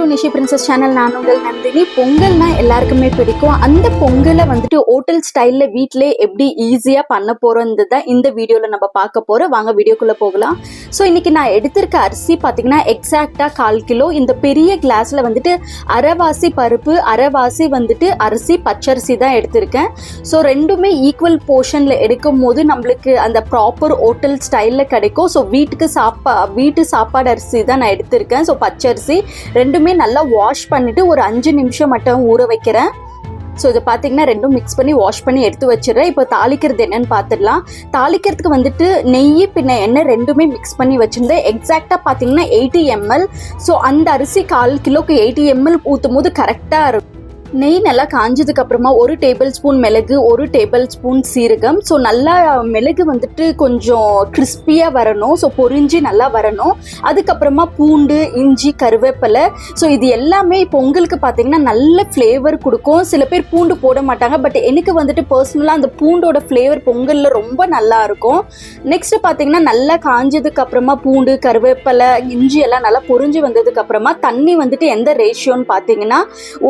To Nishi princess channel. நான் உங்கள் நந்தினி. பொங்கல்னா எல்லாருக்குமே பிடிக்கும். அந்த பொங்கலை வந்துட்டு ஹோட்டல் ஸ்டைலில் வீட்டிலே எப்படி ஈஸியாக பண்ண போகிறோம் தான் இந்த வீடியோவில் நம்ம பார்க்க போகிறோம். வாங்க வீடியோக்குள்ளே போகலாம். ஸோ இன்றைக்கி நான் எடுத்திருக்க அரிசி பார்த்திங்கன்னா எக்ஸாக்டாக 1/4 கிலோ. இந்த பெரிய கிளாஸில் வந்துட்டு அரைவாசி பருப்பு, அரைவாசி வந்துட்டு அரிசி, பச்சரிசி தான் எடுத்திருக்கேன். ஸோ ரெண்டுமே ஈக்குவல் போர்ஷனில் எடுக்கும் போது நம்மளுக்கு அந்த ப்ராப்பர் ஹோட்டல் ஸ்டைலில் கிடைக்கும். ஸோ வீட்டு சாப்பாடு அரிசி தான் நான் எடுத்திருக்கேன். ஸோ பச்சரிசி ரெண்டுமே நல்லா வாஷ் பண்ணிவிட்டு ஒரு 5 நிமிஷம் மட்டும் ஊற வைக்கிறேன். ஸோ இதை பார்த்தீங்கன்னா ரெண்டும் மிக்ஸ் பண்ணி வாஷ் பண்ணி எடுத்து வச்சிடறேன். இப்போ தாளிக்கிறது என்னன்னு பார்த்துடலாம். தாளிக்கிறதுக்கு வந்துட்டு நெய் பின்ன எண்ணெய் ரெண்டுமே மிக்ஸ் பண்ணி வச்சுருந்தேன். எக்ஸாக்டாக பார்த்தீங்கன்னா 80 ml. ஸோ அந்த அரிசி 1/4 கிலோக்கு 80 ml ஊற்றும் போது கரெக்டாக இருக்கும். நெய் நல்லா காஞ்சதுக்கு அப்புறமா 1 டேபிள் ஸ்பூன் மிளகு, 1 டேபிள் ஸ்பூன் சீரகம். ஸோ நல்லா மிளகு வந்துட்டு கொஞ்சம் கிறிஸ்பியாக வரணும். ஸோ பொரிஞ்சு நல்லா வரணும். அதுக்கப்புறமா பூண்டு, இஞ்சி, கருவேப்பிலை. ஸோ இது எல்லாமே பொங்கலுக்கு பார்த்தீங்கன்னா நல்ல ஃப்ளேவர் கொடுக்கும். சில பேர் பூண்டு போட மாட்டாங்க. பட் எனக்கு வந்துட்டு பர்சனலாக அந்த பூண்டோட ஃப்ளேவர் பொங்கலில் ரொம்ப நல்லா இருக்கும். நெக்ஸ்ட் பார்த்தீங்கன்னா நல்லா காஞ்சதுக்கு அப்புறமா பூண்டு, கருவேப்பிலை, இஞ்சி எல்லாம் நல்லா பொரிஞ்சு வந்ததுக்கு அப்புறமா தண்ணி வந்துட்டு எந்த ரேஷியோன்னு பார்த்தீங்கன்னா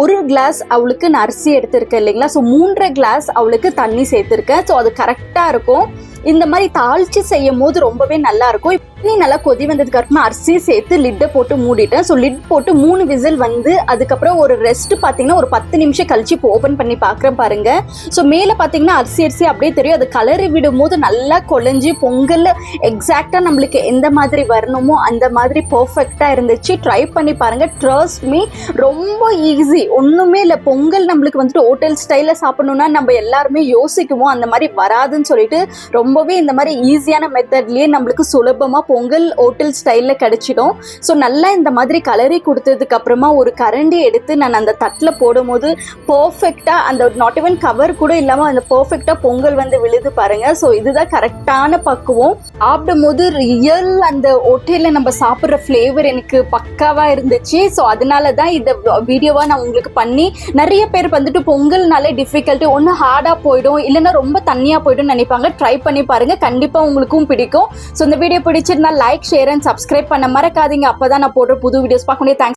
1 கிளாஸ் அவளுக்கு நான் அரிசி எடுத்திருக்கேன் இல்லைங்களா. ஸோ 3.5 கிளாஸ் அவளுக்கு தண்ணி சேர்த்துருக்கேன். ஸோ அது கரெக்டாக இருக்கும். இந்த மாதிரி தாளித்து செய்யும் போது ரொம்பவே நல்லா இருக்கும். தண்ணி நல்லா கொதி வந்ததுக்கு அப்புறமா அரிசி சேர்த்து லிட்டை போட்டு மூடிட்டேன். ஸோ லிட் போட்டு 3 விசில் வந்து அதுக்கப்புறம் ஒரு ரெஸ்ட் பார்த்தீங்கன்னா ஒரு 10 நிமிஷம் கழிச்சு இப்போ ஓப்பன் பண்ணி பார்க்குறேன் பாருங்க. ஸோ மேலே பார்த்தீங்கன்னா அரிசி அப்படியே தெரியும். அது கலரி விடும் போது நல்லா குழஞ்சி பொங்கல் எக்ஸாக்டாக நம்மளுக்கு எந்த மாதிரி வரணுமோ அந்த மாதிரி பர்ஃபெக்டாக இருந்துச்சு. ட்ரை பண்ணி பாருங்க. ட்ரஸ்ட் மீ, ரொம்ப ஈஸி. ஒன்றுமே இல்லை. பொங்கல் நம்மளுக்கு வந்துட்டு ஹோட்டல் ஸ்டைலில் சாப்பிடணும்னா நம்ம எல்லாருமே யோசிக்குவோம் அந்த மாதிரி வராதுன்னு சொல்லிட்டு ரொம்பவே இந்த மாதிரி ஈஸியான மெத்தட்லேயே நம்மளுக்கு சுலபமாக பொங்கல் ஹோட்டல் ஸ்டைலில் கிடைச்சிடும். ஸோ நல்லா இந்த மாதிரி கலரி கொடுத்ததுக்கு அப்புறமா ஒரு கரண்டி எடுத்து நான் அந்த தட்டில் போடும்போது பர்ஃபெக்டாக அந்த நாட் ஈவன் கவர் கூட இல்லாமல் அந்த பர்ஃபெக்டாக பொங்கல் வந்து விழுது பாருங்க. ஸோ இதுதான் கரெக்டான பக்குவம். சாப்பிடும் போது ரியல் அந்த ஹோட்டலில் நம்ம சாப்பிட்ற ஃப்ளேவர் எனக்கு பக்காவாக இருந்துச்சு. ஸோ அதனால தான் இந்த வீடியோவாக நான் உங்களுக்கு பண்ணி, நிறைய பேர் வந்துட்டு பொங்கல்னாலே டிஃபிகல்ட்டு, ஒன்று ஹார்டாக போயிடும் இல்லைன்னா ரொம்ப தண்ணியாக போய்டும் நினைப்பாங்க. ட்ரை பண்ணி பாருங்க, கண்டிப்பாக உங்களுக்கும் பிடிக்கும். ஸோ இந்த வீடியோ பிடிச்சிருந்தா லைக், ஷேர் அண்ட் சப்ஸ்கிரைப் பண்ண மறக்காதீங்க. அப்போ தான் நான் போடுற புது வீடியோஸ் பார்க்க முடியும். தேங்க்ஸ்.